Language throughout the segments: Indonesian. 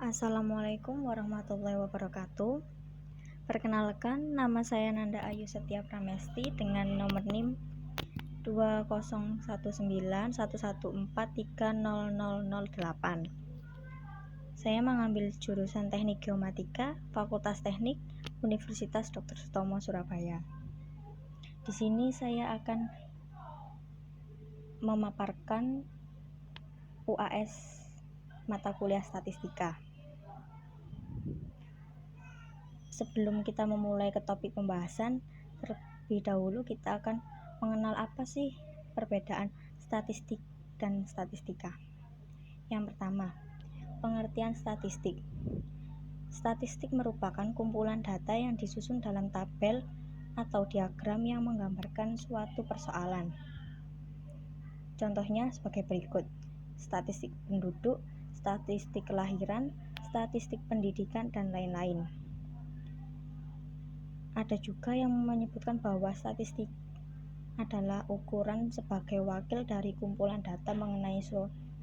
Assalamualaikum warahmatullahi wabarakatuh. Perkenalkan, nama saya Nanda Ayu Setia Pramesti dengan nomor NIM 201911143008. Saya mengambil jurusan Teknik Geomatika, Fakultas Teknik, Universitas Dr. Sutomo Surabaya. Di sini saya akan memaparkan UAS mata kuliah statistika. Sebelum kita memulai ke topik pembahasan, terlebih dahulu kita akan mengenal apa sih perbedaan statistik dan statistika. Yang pertama, pengertian statistik. Statistik merupakan kumpulan data yang disusun dalam tabel atau diagram yang menggambarkan suatu persoalan. Contohnya sebagai berikut: statistik penduduk, statistik kelahiran, statistik pendidikan, dan lain-lain. Ada juga yang menyebutkan bahwa statistik adalah ukuran sebagai wakil dari kumpulan data mengenai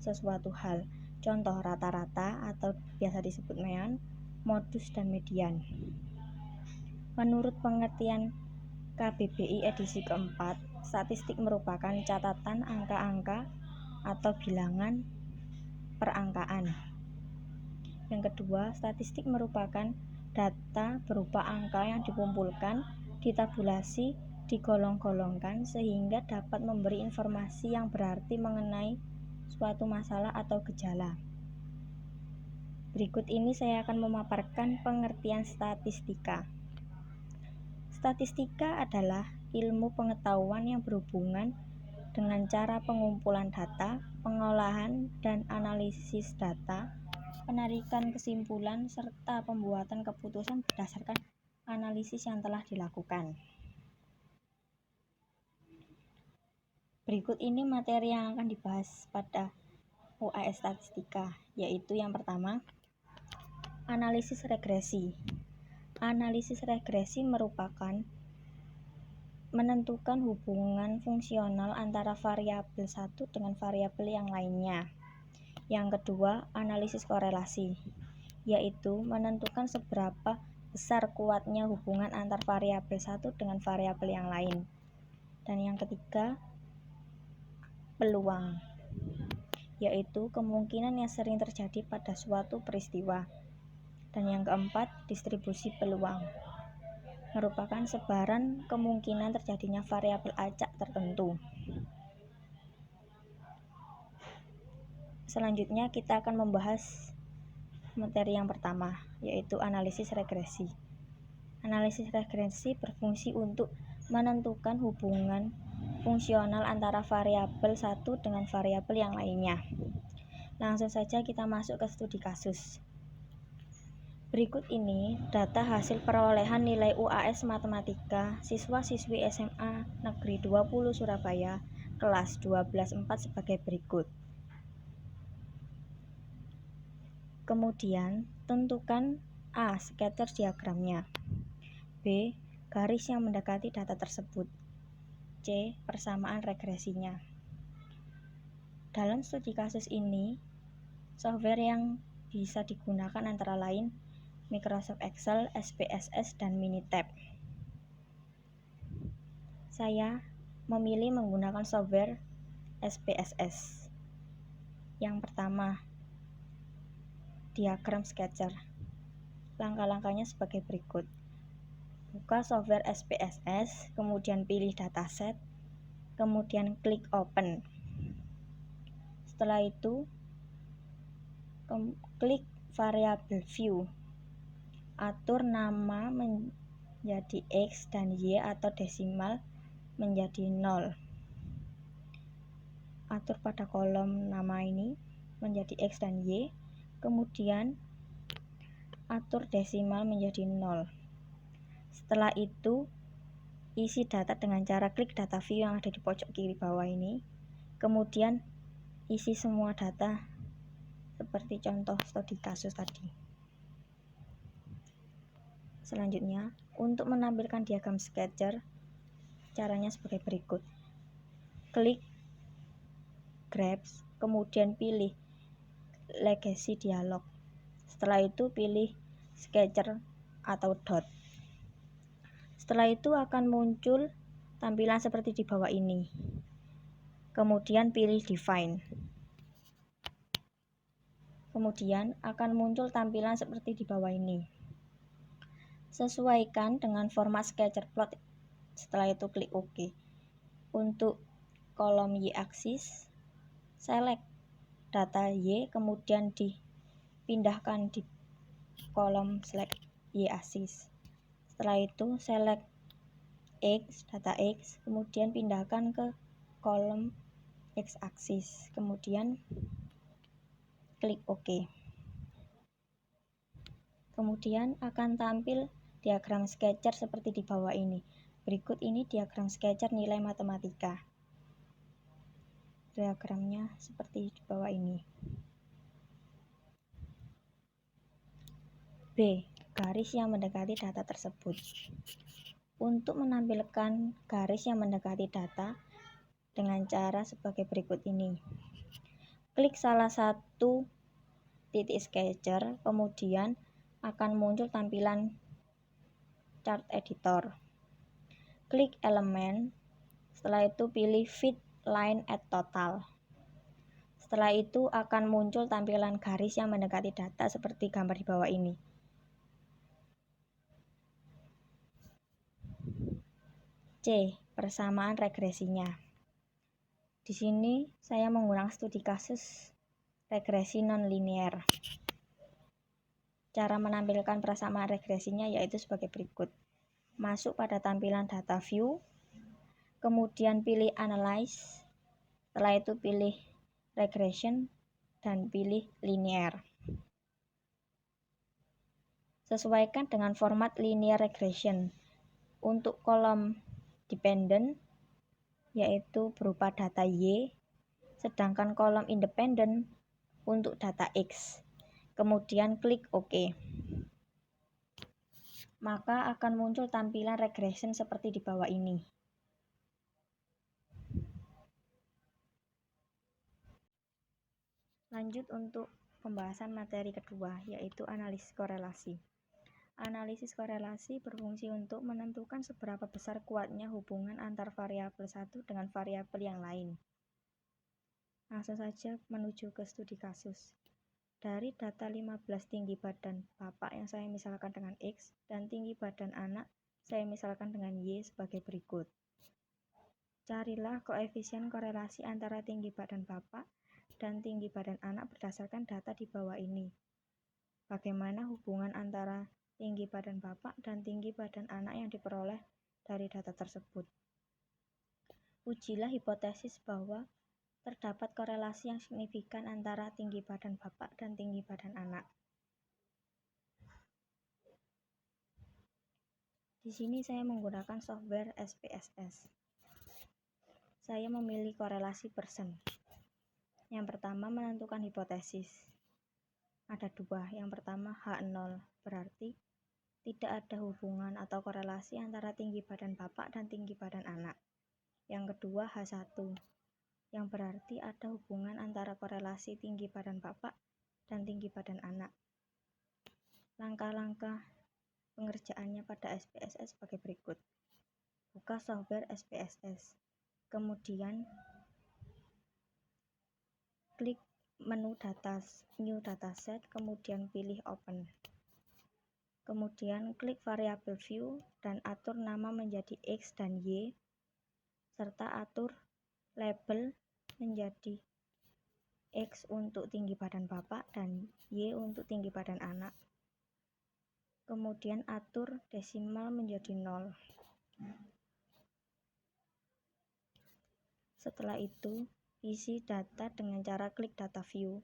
sesuatu hal. Contoh rata-rata atau biasa disebut mean, modus, dan median. Menurut pengertian KBBI edisi keempat, statistik merupakan catatan angka-angka atau bilangan perangkaan. Yang kedua, statistik merupakan data berupa angka yang dikumpulkan, ditabulasi, digolong-golongkan sehingga dapat memberi informasi yang berarti mengenai suatu masalah atau gejala. Berikut ini saya akan memaparkan pengertian statistika. Statistika adalah ilmu pengetahuan yang berhubungan dengan cara pengumpulan data, pengolahan dan analisis data, penarikan kesimpulan, serta pembuatan keputusan berdasarkan analisis yang telah dilakukan. Berikut ini materi yang akan dibahas pada UAS Statistika, yaitu yang pertama, analisis regresi. Analisis regresi merupakan menentukan hubungan fungsional antara variabel satu dengan variabel yang lainnya. Yang kedua, analisis korelasi, yaitu menentukan seberapa besar kuatnya hubungan antar variabel satu dengan variabel yang lain. Dan yang ketiga, peluang, yaitu kemungkinan yang sering terjadi pada suatu peristiwa. Dan yang keempat, distribusi peluang, merupakan sebaran kemungkinan terjadinya variabel acak tertentu. Selanjutnya kita akan membahas materi yang pertama, yaitu analisis regresi. Analisis regresi berfungsi untuk menentukan hubungan fungsional antara variabel satu dengan variabel yang lainnya. Langsung saja kita masuk ke studi kasus. Berikut ini data hasil perolehan nilai UAS Matematika siswa-siswi SMA Negeri 20 Surabaya kelas 12/4 sebagai berikut. Kemudian, tentukan A. Scatter diagramnya, B. Garis yang mendekati data tersebut, C. Persamaan regresinya. Dalam studi kasus ini, software yang bisa digunakan antara lain Microsoft Excel, SPSS, dan Minitab. Saya memilih menggunakan software SPSS. Yang pertama, diagram sketcher. Langkah-langkahnya sebagai berikut. Buka software SPSS, kemudian pilih dataset, kemudian klik open. Setelah itu, klik variabel view. Atur nama menjadi X dan Y atau desimal menjadi 0. Atur pada kolom nama ini menjadi X dan Y. Kemudian atur desimal menjadi 0. Setelah itu, isi data dengan cara klik data view yang ada di pojok kiri bawah ini. Kemudian isi semua data seperti contoh studi kasus tadi. Selanjutnya, untuk menampilkan diagram sketcher, caranya sebagai berikut. Klik Graphs, kemudian pilih Legacy Dialog. Setelah itu pilih sketcher atau dot. Setelah itu akan muncul tampilan seperti di bawah ini. Kemudian pilih define. Kemudian akan muncul tampilan seperti di bawah ini. Sesuaikan dengan format sketcher plot. Setelah itu klik OK. Untuk kolom y-axis, select data y, kemudian dipindahkan di kolom select y-axis. Setelah itu select x, data x, kemudian pindahkan ke kolom x-axis, kemudian klik OK. Kemudian akan tampil diagram sketcher seperti di bawah ini. Berikut ini diagram sketcher nilai matematika. Diagramnya seperti di bawah ini. B. Garis yang mendekati data tersebut. Untuk menampilkan garis yang mendekati data dengan cara sebagai berikut ini. Klik salah satu titik sketcher, kemudian akan muncul tampilan chart editor. Klik elemen, setelah itu pilih fit line at total. Setelah itu akan muncul tampilan garis yang mendekati data seperti gambar di bawah ini. C. Persamaan regresinya. Di sini saya menggunakan studi kasus regresi non-linear. Cara menampilkan persamaan regresinya yaitu sebagai berikut. Masuk pada tampilan data view, kemudian pilih analyze, setelah itu pilih regression, dan pilih linear. Sesuaikan dengan format linear regression. Untuk kolom dependent yaitu berupa data Y, sedangkan kolom independent untuk data X. Kemudian klik OK. Maka akan muncul tampilan regression seperti di bawah ini. Lanjut untuk pembahasan materi kedua, yaitu analisis korelasi. Analisis korelasi berfungsi untuk menentukan seberapa besar kuatnya hubungan antar variabel satu dengan variabel yang lain. Langsung saja menuju ke studi kasus. Dari data 15 tinggi badan bapak yang saya misalkan dengan X dan tinggi badan anak saya misalkan dengan Y sebagai berikut. Carilah koefisien korelasi antara tinggi badan bapak dan tinggi badan anak berdasarkan data di bawah ini. Bagaimana hubungan antara tinggi badan bapak dan tinggi badan anak yang diperoleh dari data tersebut. Ujilah hipotesis bahwa terdapat korelasi yang signifikan antara tinggi badan bapak dan tinggi badan anak. Di sini saya menggunakan software SPSS. Saya memilih korelasi persen. Yang pertama menentukan hipotesis. Ada dua. Yang pertama H0, berarti tidak ada hubungan atau korelasi antara tinggi badan bapak dan tinggi badan anak. Yang kedua H1, yang berarti ada hubungan antara korelasi tinggi badan bapak dan tinggi badan anak. Langkah-langkah pengerjaannya pada SPSS sebagai berikut. Buka software SPSS. Kemudian klik menu data, new dataset, kemudian pilih open. Kemudian klik variabel view dan atur nama menjadi X dan Y, serta atur label menjadi X untuk tinggi badan bapak dan Y untuk tinggi badan anak. Kemudian atur desimal menjadi 0. Setelah itu, isi data dengan cara klik data view,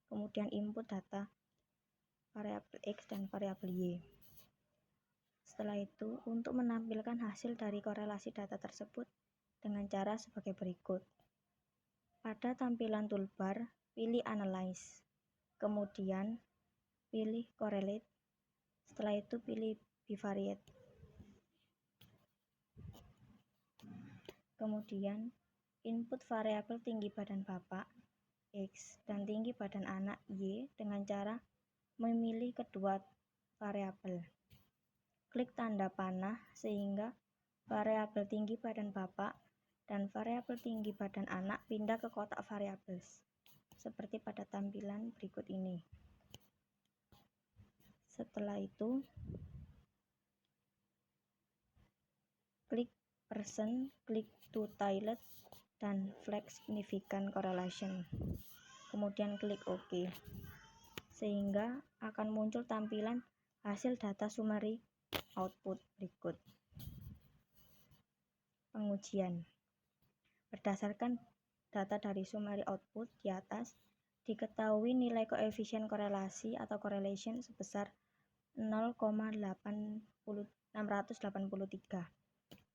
kemudian input data variabel X dan variabel Y. Setelah itu, untuk menampilkan hasil dari korelasi data tersebut dengan cara sebagai berikut. Pada tampilan toolbar, pilih Analyze, kemudian pilih Correlate, setelah itu pilih Bivariate. Kemudian, input variabel tinggi badan bapak, X, dan tinggi badan anak, Y, dengan cara memilih kedua variabel. Klik tanda panah sehingga variabel tinggi badan Bapak dan variabel tinggi badan anak pindah ke kotak variabel, seperti pada tampilan berikut ini. Setelah itu, klik person, klik to toilet, dan flag significant correlation. Kemudian klik OK. Sehingga akan muncul tampilan hasil data summary output berikut. Pengujian. Berdasarkan data dari summary output di atas, diketahui nilai koefisien korelasi atau correlation sebesar 0,683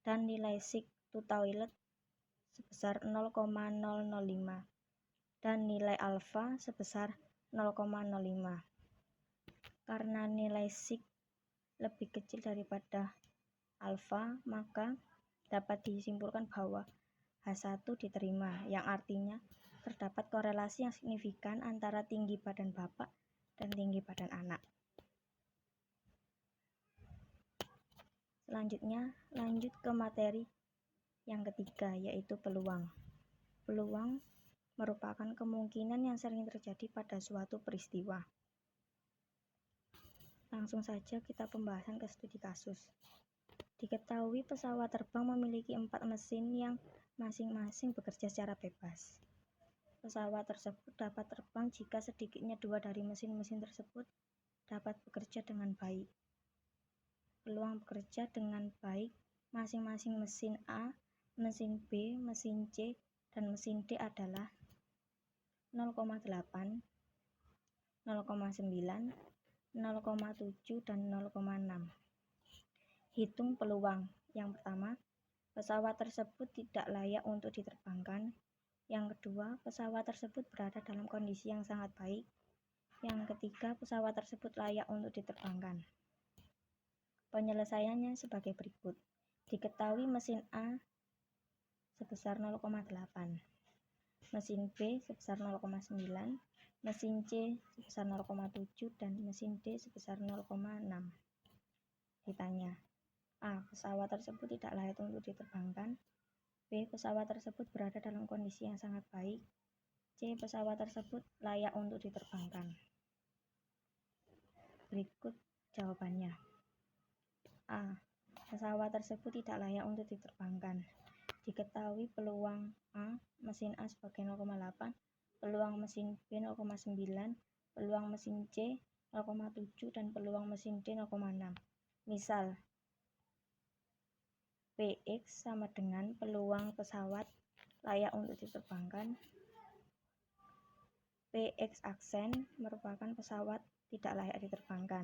dan nilai sig to toilet sebesar 0,005 dan nilai alfa sebesar 0,05. Karena nilai sig lebih kecil daripada alfa, maka dapat disimpulkan bahwa H1 diterima, yang artinya terdapat korelasi yang signifikan antara tinggi badan Bapak dan tinggi badan anak. Selanjutnya, lanjut ke materi yang ketiga, yaitu peluang. Peluang merupakan kemungkinan yang sering terjadi pada suatu peristiwa. Langsung saja kita pembahasan ke studi kasus. Diketahui pesawat terbang memiliki 4 mesin yang masing-masing bekerja secara bebas. Pesawat tersebut dapat terbang jika sedikitnya 2 dari mesin-mesin tersebut dapat bekerja dengan baik. Peluang bekerja dengan baik masing-masing mesin A, mesin B, mesin C, dan mesin D adalah 0,8, 0,9, 0,7, dan 0,6. Hitung peluang. Yang pertama, pesawat tersebut tidak layak untuk diterbangkan. Yang kedua, pesawat tersebut berada dalam kondisi yang sangat baik. Yang ketiga, pesawat tersebut layak untuk diterbangkan. Penyelesaiannya sebagai berikut. Diketahui mesin A sebesar 0,8, mesin B sebesar 0,9, mesin C sebesar 0,7, dan mesin D sebesar 0,6. Ditanya, A. Pesawat tersebut tidak layak untuk diterbangkan. B. Pesawat tersebut berada dalam kondisi yang sangat baik. C. Pesawat tersebut layak untuk diterbangkan. Berikut jawabannya. A. Pesawat tersebut tidak layak untuk diterbangkan. Diketahui peluang A, mesin A sebagai 0,8, peluang mesin B 0,9, peluang mesin C 0,7, dan peluang mesin D 0,6. Misal, Px sama dengan peluang pesawat layak untuk diterbangkan. Px aksen merupakan pesawat tidak layak diterbangkan.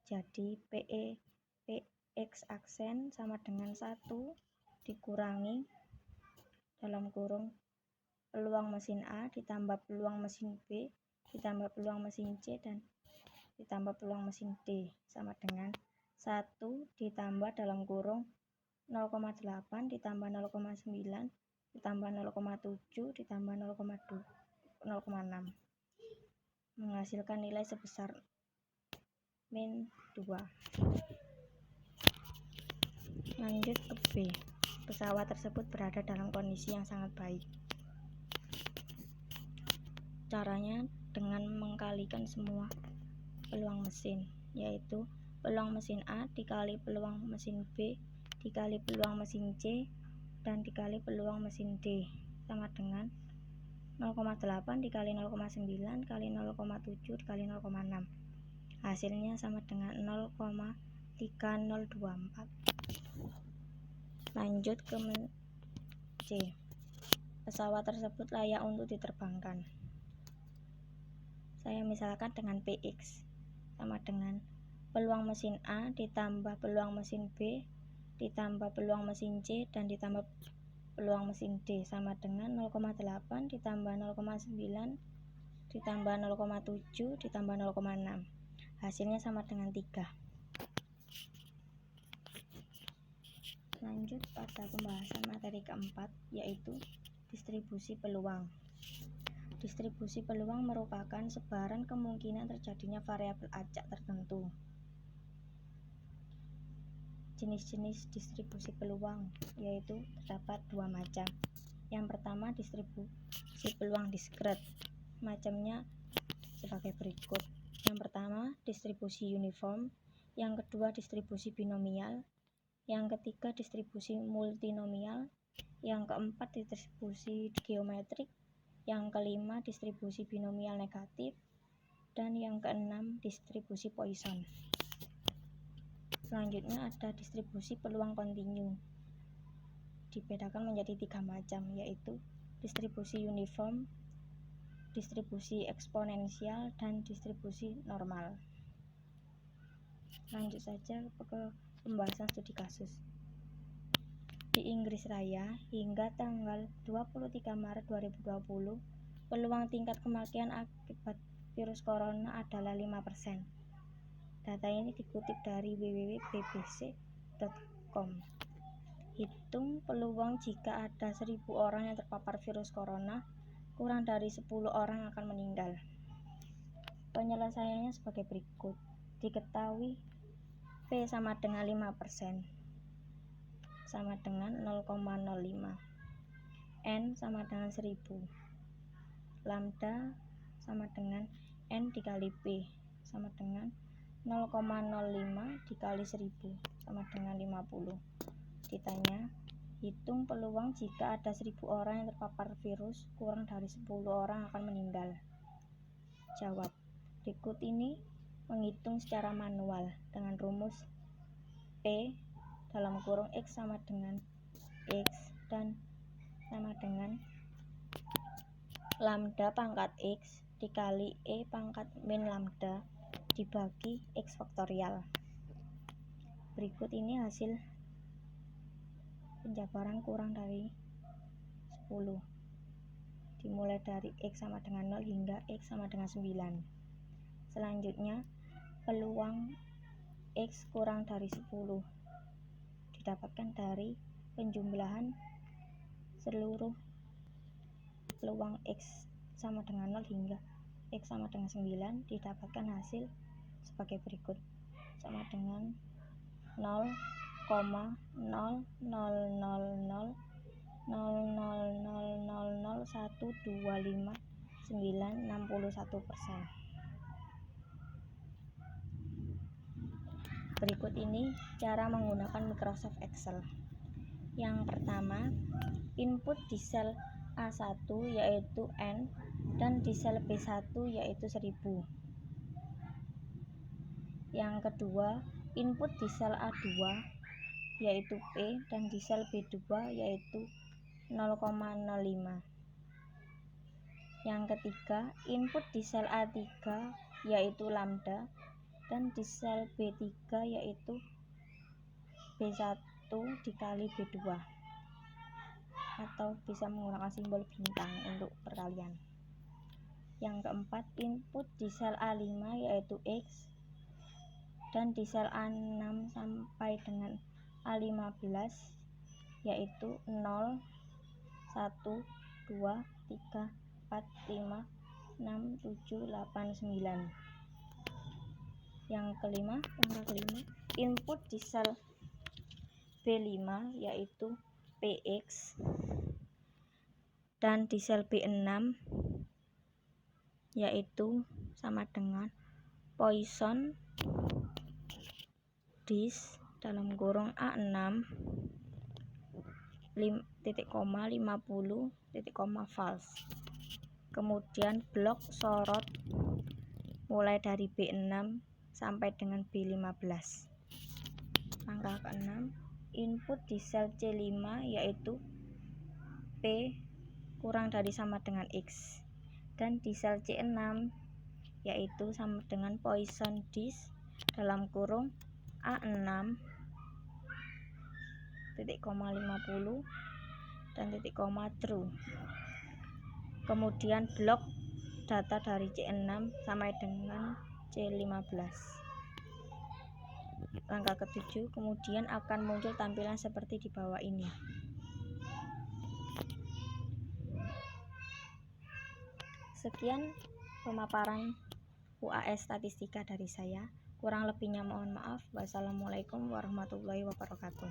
Jadi Px aksen sama dengan 1 dikurangi dalam kurung peluang mesin A ditambah peluang mesin B ditambah peluang mesin C dan ditambah peluang mesin D sama dengan 1 ditambah dalam kurung 0,8 ditambah 0,9 ditambah 0,7 ditambah 0,6 menghasilkan nilai sebesar min 2. Lanjut ke B. Pesawat tersebut berada dalam kondisi yang sangat baik. Caranya dengan mengkalikan semua peluang mesin, yaitu peluang mesin A dikali peluang mesin B dikali peluang mesin C dan dikali peluang mesin D sama dengan 0,8 dikali 0,9 kali 0,7 dikali 0,6. Hasilnya sama dengan 0,3024. Lanjut ke C. Pesawat tersebut layak untuk diterbangkan. Saya misalkan dengan Px sama dengan peluang mesin A ditambah peluang mesin B ditambah peluang mesin C dan ditambah peluang mesin D sama dengan 0,8 ditambah 0,9 ditambah 0,7 ditambah 0,6. Hasilnya sama dengan 3. Lanjut pada pembahasan materi keempat, yaitu distribusi peluang. Distribusi peluang merupakan sebaran kemungkinan terjadinya variabel acak tertentu. Jenis-jenis distribusi peluang yaitu terdapat dua macam. Yang pertama, distribusi peluang diskret. Macamnya sebagai berikut. Yang pertama, distribusi uniform. Yang kedua, distribusi binomial. Yang ketiga, distribusi multinomial. Yang keempat, distribusi geometrik. Yang kelima, distribusi binomial negatif. Dan yang keenam, distribusi Poisson. Selanjutnya ada distribusi peluang kontinu. Dibedakan menjadi tiga macam, yaitu distribusi uniform, distribusi eksponensial, dan distribusi normal. Lanjut saja ke pembahasan studi kasus. Di Inggris Raya, hingga tanggal 23 Maret 2020, peluang tingkat kematian akibat virus corona adalah 5%. Data ini dikutip dari www.bbc.com. Hitung peluang jika ada 1.000 orang yang terpapar virus corona, kurang dari 10 orang akan meninggal. Penyelesaiannya sebagai berikut. Diketahui P sama dengan 5%. Sama dengan 0,05. N sama dengan 1000. Lambda sama dengan N dikali P sama dengan 0,05 dikali 1000 sama dengan 50. Ditanya, hitung peluang jika ada 1.000 orang yang terpapar virus, kurang dari 10 orang akan meninggal. Jawab, berikut ini menghitung secara manual dengan rumus P dalam kurung X sama dengan X dan sama dengan lambda pangkat X dikali E pangkat min lambda dibagi X faktorial. Berikut ini hasil penjabaran kurang dari 10. Dimulai dari X sama dengan 0 hingga X sama dengan 9. Selanjutnya, peluang X kurang dari 10 didapatkan dari penjumlahan seluruh peluang X sama dengan 0 hingga X sama dengan 9, didapatkan hasil sebagai berikut, sama dengan 0,00000001259661%. Berikut ini cara menggunakan Microsoft Excel. Yang pertama, input di sel A1 yaitu N dan di sel B1 yaitu 1000. Yang kedua, input di sel A2 yaitu P dan di sel B2 yaitu 0,05. Yang ketiga, input di sel A3 yaitu lambda dan di sel B3 yaitu B1 dikali B2, atau bisa menggunakan simbol bintang untuk perkalian. Yang keempat, input di sel A5 yaitu X dan di sel A6 sampai dengan A15 yaitu 0, 1, 2, 3, 4, 5, 6, 7, 8, 9. Yang kelima, input di sel B5 yaitu PX dan di sel B6 yaitu sama dengan Poisson dis dalam kurung A6 50 false. Kemudian blok sorot mulai dari B6 sampai dengan B15. Angka ke-6, input di sel C5 yaitu P kurang dari sama dengan X, dan di sel C6 yaitu sama dengan Poisson dis dalam kurung A6 50 dan true. Kemudian blok data dari C6 sampai dengan C15. Langkah ke-7, kemudian akan muncul tampilan seperti di bawah ini. Sekian pemaparan UAS statistika dari saya. Kurang lebihnya mohon maaf. Wassalamualaikum warahmatullahi wabarakatuh.